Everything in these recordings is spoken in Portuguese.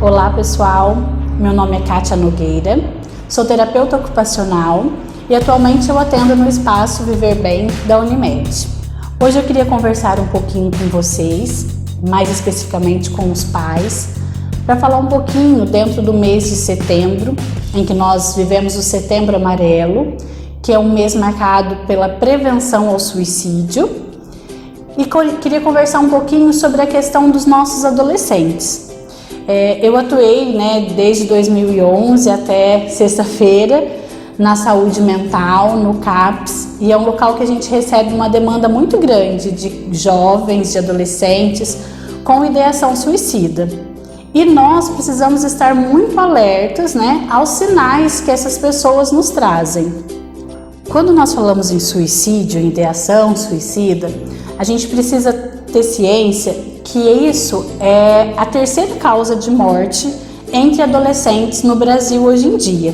Olá pessoal, meu nome é Kátia Nogueira, sou terapeuta ocupacional e atualmente eu atendo no espaço Viver Bem da Unimed. Hoje eu queria conversar um pouquinho com vocês, mais especificamente com os pais, para falar um pouquinho dentro do mês de setembro, em que nós vivemos o Setembro Amarelo, que é um mês marcado pela prevenção ao suicídio, e queria conversar um pouquinho sobre a questão dos nossos adolescentes. Eu atuei desde 2011 até sexta-feira na saúde mental, no CAPS, e é um local que a gente recebe uma demanda muito grande de jovens, de adolescentes com ideação suicida. E nós precisamos estar muito alertas aos sinais que essas pessoas nos trazem. Quando nós falamos em suicídio, em ideação suicida, a gente precisa ter ciência que isso é a terceira causa de morte entre adolescentes no Brasil hoje em dia.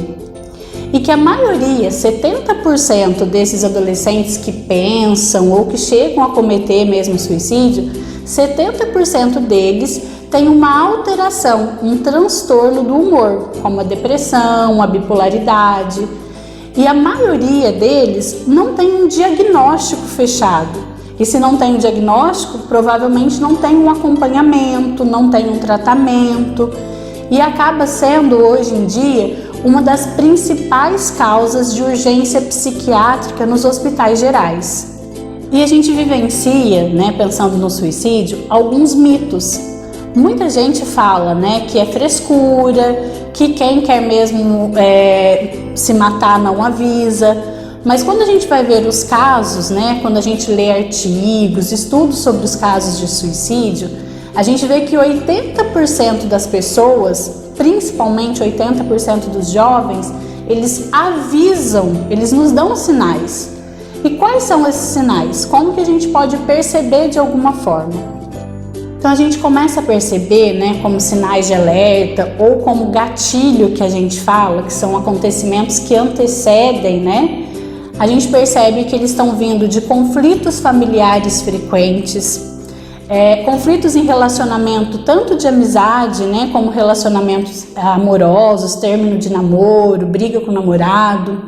E que a maioria, 70% desses adolescentes que pensam ou que chegam a cometer mesmo suicídio, 70% deles têm uma alteração, um transtorno do humor, como a depressão, a bipolaridade. E a maioria deles não tem um diagnóstico fechado. E se não tem um diagnóstico, provavelmente não tem um acompanhamento, não tem um tratamento. E acaba sendo, hoje em dia, uma das principais causas de urgência psiquiátrica nos hospitais gerais. E a gente vivencia, pensando no suicídio, alguns mitos. Muita gente fala que é frescura, que quem quer mesmo se matar não avisa. Mas quando a gente vai ver os casos, quando a gente lê artigos, estudos sobre os casos de suicídio, a gente vê que 80% das pessoas, principalmente 80% dos jovens, eles avisam, eles nos dão sinais. E quais são esses sinais? Como que a gente pode perceber de alguma forma? Então a gente começa a perceber, como sinais de alerta ou como gatilho que a gente fala, que são acontecimentos que antecedem, a gente percebe que eles estão vindo de conflitos familiares frequentes, conflitos em relacionamento, tanto de amizade, como relacionamentos amorosos, término de namoro, briga com o namorado.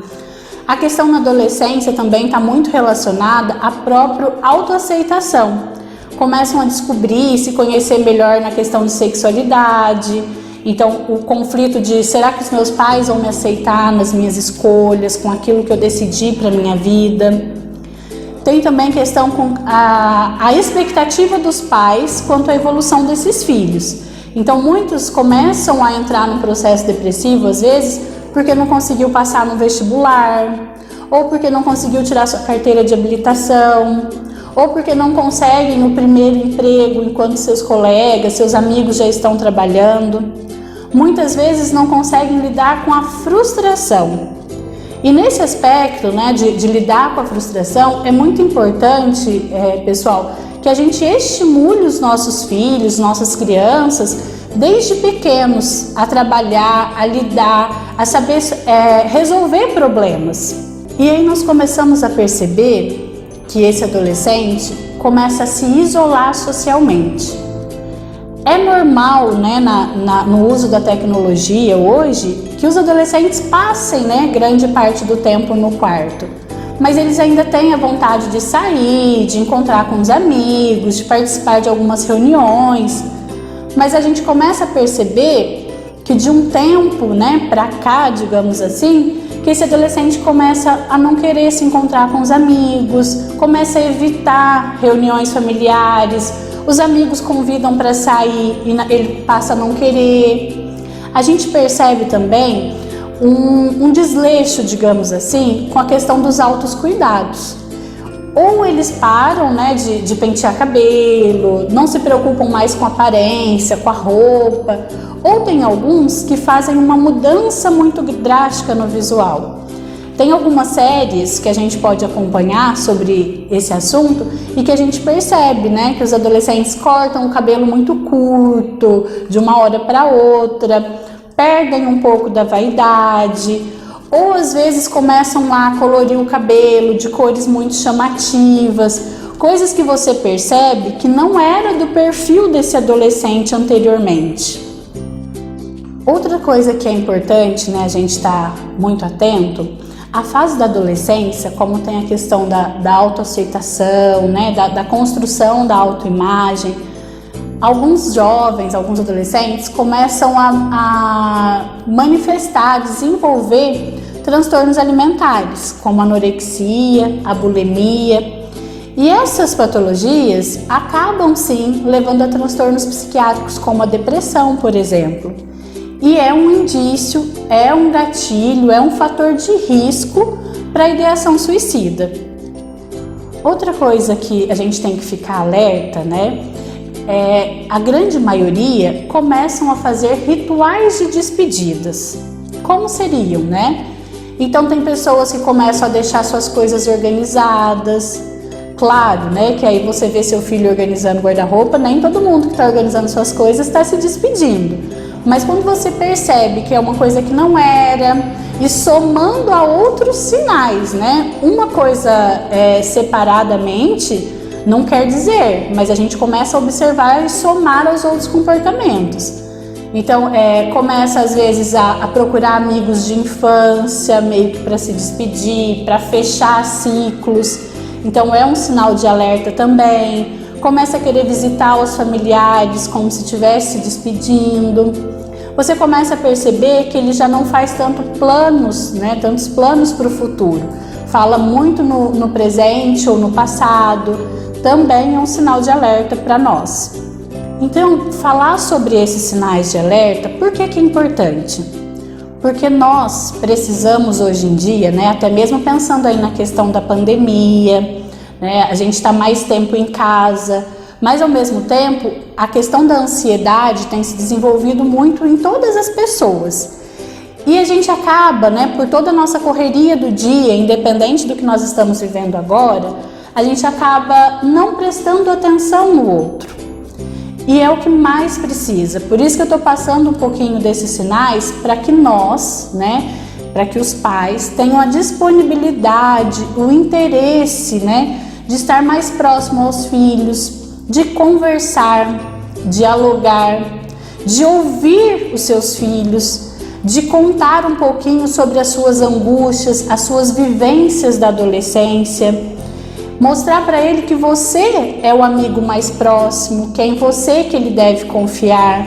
A questão na adolescência também está muito relacionada à própria autoaceitação. Começam a descobrir, se conhecer melhor na questão de sexualidade. Então, o conflito de será que os meus pais vão me aceitar nas minhas escolhas, com aquilo que eu decidi para a minha vida. Tem também questão com a expectativa dos pais quanto à evolução desses filhos. Então, muitos começam a entrar no processo depressivo, às vezes, porque não conseguiu passar no vestibular, ou porque não conseguiu tirar sua carteira de habilitação, ou porque não conseguem o primeiro emprego enquanto seus colegas, seus amigos já estão trabalhando. Muitas vezes não conseguem lidar com a frustração. E nesse aspecto, de lidar com a frustração, é muito importante, pessoal, que a gente estimule os nossos filhos, nossas crianças, desde pequenos, a trabalhar, a lidar, a saber resolver problemas. E aí nós começamos a perceber que esse adolescente começa a se isolar socialmente. É normal, no uso da tecnologia hoje, que os adolescentes passem, grande parte do tempo no quarto. Mas eles ainda têm a vontade de sair, de encontrar com os amigos, de participar de algumas reuniões. Mas a gente começa a perceber que de um tempo, para cá, digamos assim, que esse adolescente começa a não querer se encontrar com os amigos, começa a evitar reuniões familiares, os amigos convidam para sair e ele passa a não querer. A gente percebe também um desleixo, digamos assim, com a questão dos autocuidados. Ou eles param de pentear cabelo, não se preocupam mais com a aparência, com a roupa, ou tem alguns que fazem uma mudança muito drástica no visual. Tem algumas séries que a gente pode acompanhar sobre esse assunto e que a gente percebe, que os adolescentes cortam o cabelo muito curto, de uma hora para outra, perdem um pouco da vaidade, ou às vezes começam lá a colorir o cabelo de cores muito chamativas, coisas que você percebe que não era do perfil desse adolescente anteriormente. Outra coisa que é importante, né, a gente estar muito atento, a fase da adolescência, como tem a questão da autoaceitação, né, da construção da autoimagem, alguns jovens, alguns adolescentes começam a manifestar, desenvolver transtornos alimentares, como a anorexia, a bulimia. E essas patologias acabam sim levando a transtornos psiquiátricos, como a depressão, por exemplo. E é um indício, é um gatilho, é um fator de risco para a ideação suicida. Outra coisa que a gente tem que ficar alerta, né? A grande maioria começam a fazer rituais de despedidas. Como seriam, né? Então tem pessoas que começam a deixar suas coisas organizadas. Claro, né, que aí você vê seu filho organizando guarda-roupa, nem todo mundo que está organizando suas coisas está se despedindo. Mas quando você percebe que é uma coisa que não era, e somando a outros sinais, né? Uma coisa separadamente não quer dizer, mas a gente começa a observar e somar aos outros comportamentos. Então, começa às vezes a procurar amigos de infância, meio que para se despedir, para fechar ciclos. Então, é um sinal de alerta também. Começa a querer visitar os familiares como se estivesse se despedindo. Você começa a perceber que ele já não faz tantos planos para o futuro. Fala muito no presente ou no passado. Também é um sinal de alerta para nós. Então, falar sobre esses sinais de alerta, por que é importante? Porque nós precisamos hoje em dia, né, até mesmo pensando aí na questão da pandemia, né, a gente está mais tempo em casa, mas ao mesmo tempo a questão da ansiedade tem se desenvolvido muito em todas as pessoas. E a gente acaba, né, por toda a nossa correria do dia, independente do que nós estamos vivendo agora, a gente acaba não prestando atenção no outro. E é o que mais precisa. Por isso que eu estou passando um pouquinho desses sinais para que nós, né, para que os pais tenham a disponibilidade, o interesse, né, de estar mais próximo aos filhos, de conversar, dialogar, de ouvir os seus filhos, de contar um pouquinho sobre as suas angústias, as suas vivências da adolescência. Mostrar para ele que você é o amigo mais próximo, que é em você que ele deve confiar.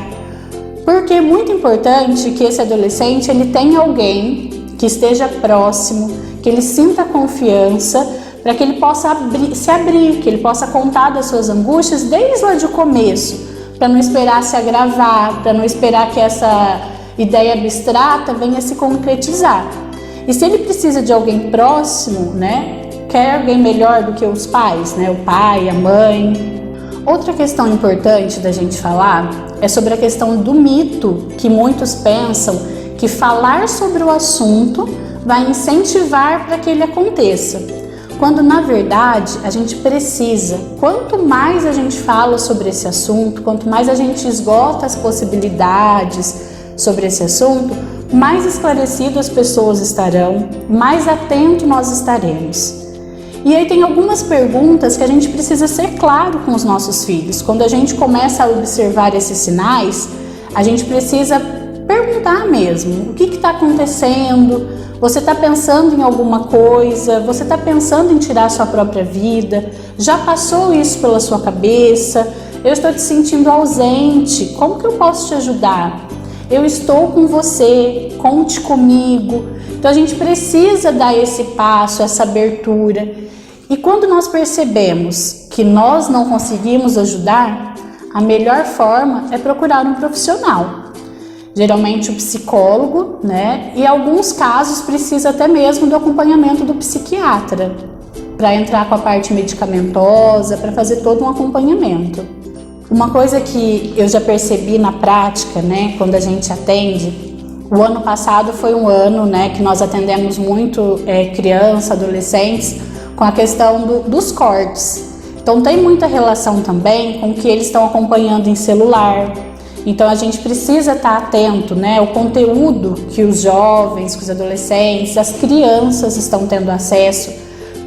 Porque é muito importante que esse adolescente ele tenha alguém que esteja próximo, que ele sinta confiança, para que ele possa se abrir, que ele possa contar das suas angústias desde lá de começo, para não esperar se agravar, para não esperar que essa ideia abstrata venha se concretizar. E se ele precisa de alguém próximo, né? Quer alguém melhor do que os pais, né? O pai, a mãe. Outra questão importante da gente falar é sobre a questão do mito, que muitos pensam que falar sobre o assunto vai incentivar para que ele aconteça. Quando na verdade a gente precisa, quanto mais a gente fala sobre esse assunto, quanto mais a gente esgota as possibilidades sobre esse assunto, mais esclarecido as pessoas estarão, mais atento nós estaremos. E aí tem algumas perguntas que a gente precisa ser claro com os nossos filhos. Quando a gente começa a observar esses sinais, a gente precisa perguntar mesmo, o que está acontecendo? Você está pensando em alguma coisa? Você está pensando em tirar a sua própria vida? Já passou isso pela sua cabeça? Eu estou te sentindo ausente, como que eu posso te ajudar? Eu estou com você, conte comigo. Então a gente precisa dar esse passo, essa abertura. E quando nós percebemos que nós não conseguimos ajudar, a melhor forma é procurar um profissional. Geralmente o psicólogo, né? E em alguns casos precisa até mesmo do acompanhamento do psiquiatra, para entrar com a parte medicamentosa, para fazer todo um acompanhamento. Uma coisa que eu já percebi na prática, né, quando a gente atende, o ano passado foi um ano, né, que nós atendemos muito crianças, adolescentes, com a questão dos cortes. Então tem muita relação também com o que eles estão acompanhando em celular. Então a gente precisa estar atento, né, ao conteúdo que os jovens, que os adolescentes, as crianças estão tendo acesso,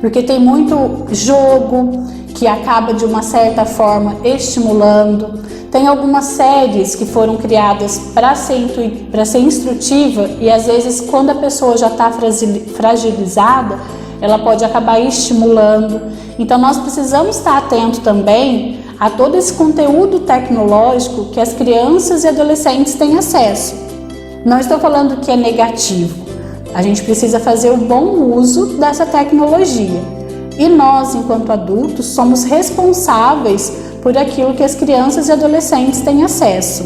porque tem muito jogo que acaba de uma certa forma estimulando. Tem algumas séries que foram criadas para ser instrutiva e às vezes quando a pessoa já está fragilizada, ela pode acabar estimulando. Então nós precisamos estar atento também a todo esse conteúdo tecnológico que as crianças e adolescentes têm acesso. Não estou falando que é negativo, a gente precisa fazer o bom uso dessa tecnologia. E nós, enquanto adultos, somos responsáveis por aquilo que as crianças e adolescentes têm acesso.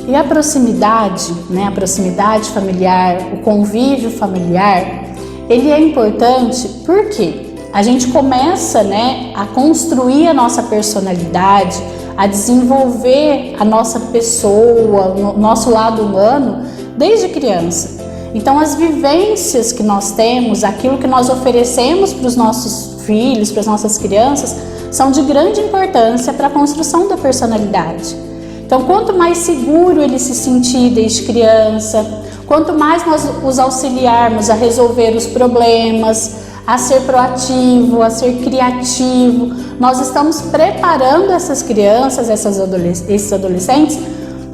E a proximidade, a proximidade familiar, o convívio familiar, ele é importante porque a gente começa, a construir a nossa personalidade, a desenvolver a nossa pessoa, o nosso lado humano desde criança. Então as vivências que nós temos, aquilo que nós oferecemos para os nossos filhos, para as nossas crianças, são de grande importância para a construção da personalidade. Então quanto mais seguro ele se sentir desde criança, quanto mais nós os auxiliarmos a resolver os problemas, a ser proativo, a ser criativo, nós estamos preparando essas crianças, esses adolescentes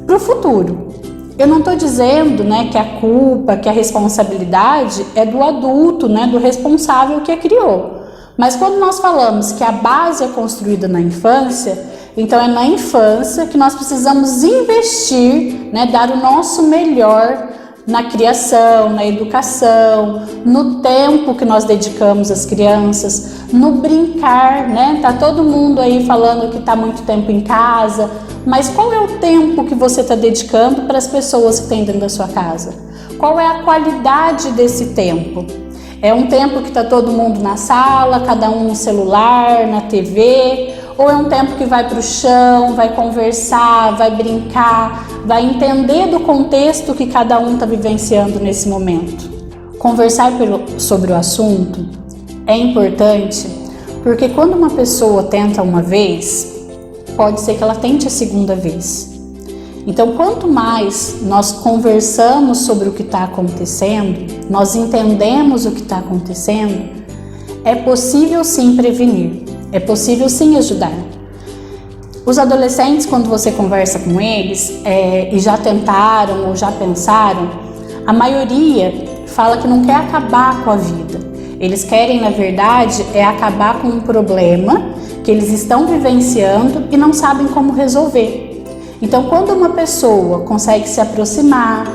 para o futuro. Eu não estou dizendo que a culpa, que a responsabilidade é do adulto, do responsável que a criou. Mas quando nós falamos que a base é construída na infância, então é na infância que nós precisamos investir, dar o nosso melhor na criação, na educação, no tempo que nós dedicamos às crianças, no brincar, Tá todo mundo aí falando que está muito tempo em casa, mas qual é o tempo que você está dedicando para as pessoas que tem dentro da sua casa? Qual é a qualidade desse tempo? É um tempo que está todo mundo na sala, cada um no celular, na TV, ou é um tempo que vai para o chão, vai conversar, vai brincar, vai entender do contexto que cada um está vivenciando nesse momento? Conversar sobre o assunto é importante porque quando uma pessoa tenta uma vez, pode ser que ela tente a segunda vez. Então, quanto mais nós conversamos sobre o que está acontecendo, nós entendemos o que está acontecendo, é possível sim prevenir, é possível sim ajudar. Os adolescentes, quando você conversa com eles e já tentaram ou já pensaram, a maioria fala que não quer acabar com a vida. Eles querem, na verdade, acabar com um problema que eles estão vivenciando e não sabem como resolver. Então, quando uma pessoa consegue se aproximar,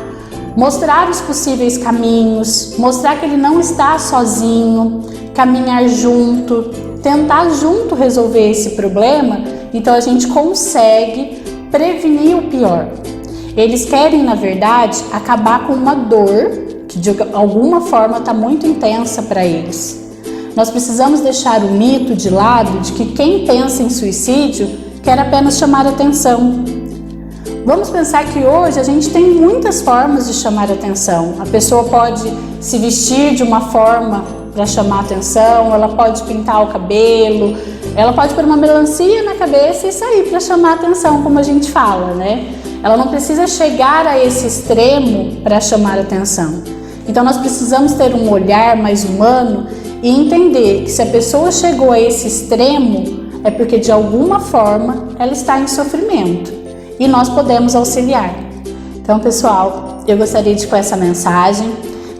mostrar os possíveis caminhos, mostrar que ele não está sozinho, caminhar junto, tentar junto resolver esse problema, então a gente consegue prevenir o pior. Eles querem, na verdade, acabar com uma dor que de alguma forma está muito intensa para eles. Nós precisamos deixar o mito de lado de que quem pensa em suicídio quer apenas chamar atenção. Vamos pensar que hoje a gente tem muitas formas de chamar atenção. A pessoa pode se vestir de uma forma para chamar atenção, ela pode pintar o cabelo, ela pode pôr uma melancia na cabeça e sair para chamar atenção, como a gente fala, Ela não precisa chegar a esse extremo para chamar atenção. Então nós precisamos ter um olhar mais humano e entender que se a pessoa chegou a esse extremo é porque de alguma forma ela está em sofrimento e nós podemos auxiliar. Então, pessoal, eu gostaria de com essa mensagem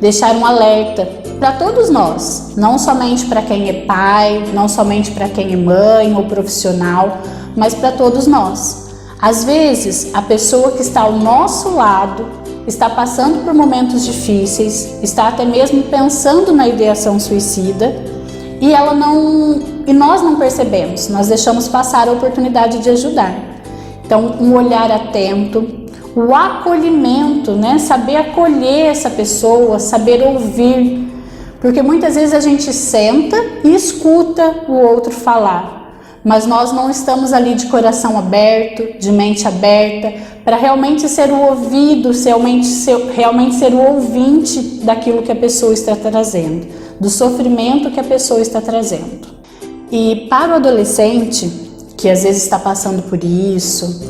deixar um alerta para todos nós, não somente para quem é pai, não somente para quem é mãe ou profissional, mas para todos nós. Às vezes, a pessoa que está ao nosso lado está passando por momentos difíceis, está até mesmo pensando na ideação suicida e nós não percebemos, nós deixamos passar a oportunidade de ajudar. Então, um olhar atento, o acolhimento, saber acolher essa pessoa, saber ouvir, porque muitas vezes a gente senta e escuta o outro falar, mas nós não estamos ali de coração aberto, de mente aberta, para realmente ser o ouvido, realmente ser o ouvinte daquilo que a pessoa está trazendo, do sofrimento que a pessoa está trazendo. E para o adolescente, que às vezes está passando por isso,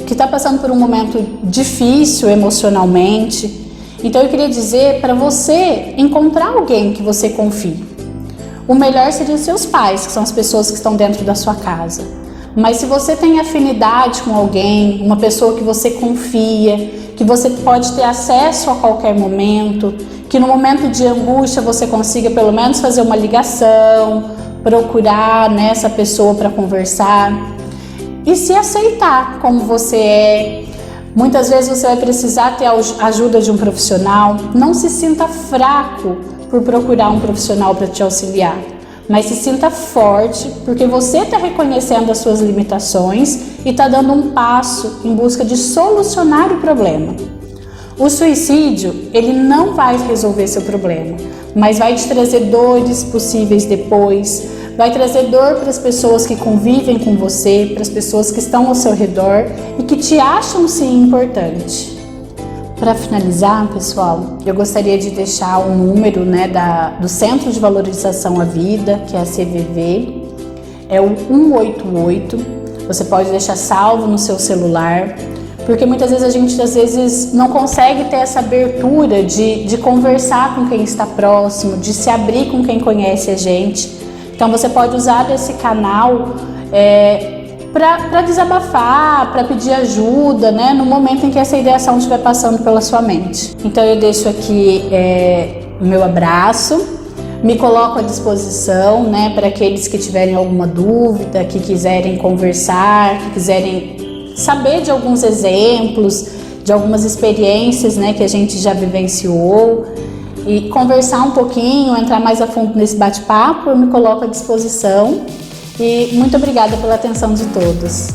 que está passando por um momento difícil emocionalmente, então eu queria dizer para você encontrar alguém que você confie. o melhor seria os seus pais, que são as pessoas que estão dentro da sua casa. Mas se você tem afinidade com alguém, uma pessoa que você confia, que você pode ter acesso a qualquer momento, que no momento de angústia você consiga pelo menos fazer uma ligação, procurar, né, essa pessoa para conversar e se aceitar como você é. Muitas vezes você vai precisar ter a ajuda de um profissional. Não se sinta fraco por procurar um profissional para te auxiliar, mas se sinta forte porque você está reconhecendo as suas limitações e está dando um passo em busca de solucionar o problema. O suicídio, ele não vai resolver seu problema, mas vai te trazer dores possíveis depois, vai trazer dor para as pessoas que convivem com você, para as pessoas que estão ao seu redor e que te acham sim importante. Para finalizar, pessoal, eu gostaria de deixar o número, né, do Centro de Valorização à Vida, que é a CVV, é o 188, você pode deixar salvo no seu celular, porque muitas vezes a gente não consegue ter essa abertura de conversar com quem está próximo, de se abrir com quem conhece a gente. Então você pode usar desse canal para desabafar, para pedir ajuda, né, no momento em que essa ideação estiver passando pela sua mente. Então eu deixo aqui o meu abraço, me coloco à disposição, né, para aqueles que tiverem alguma dúvida, que quiserem conversar, que quiserem saber de alguns exemplos, de algumas experiências, né, que a gente já vivenciou e conversar um pouquinho, entrar mais a fundo nesse bate-papo, eu me coloco à disposição e muito obrigada pela atenção de todos.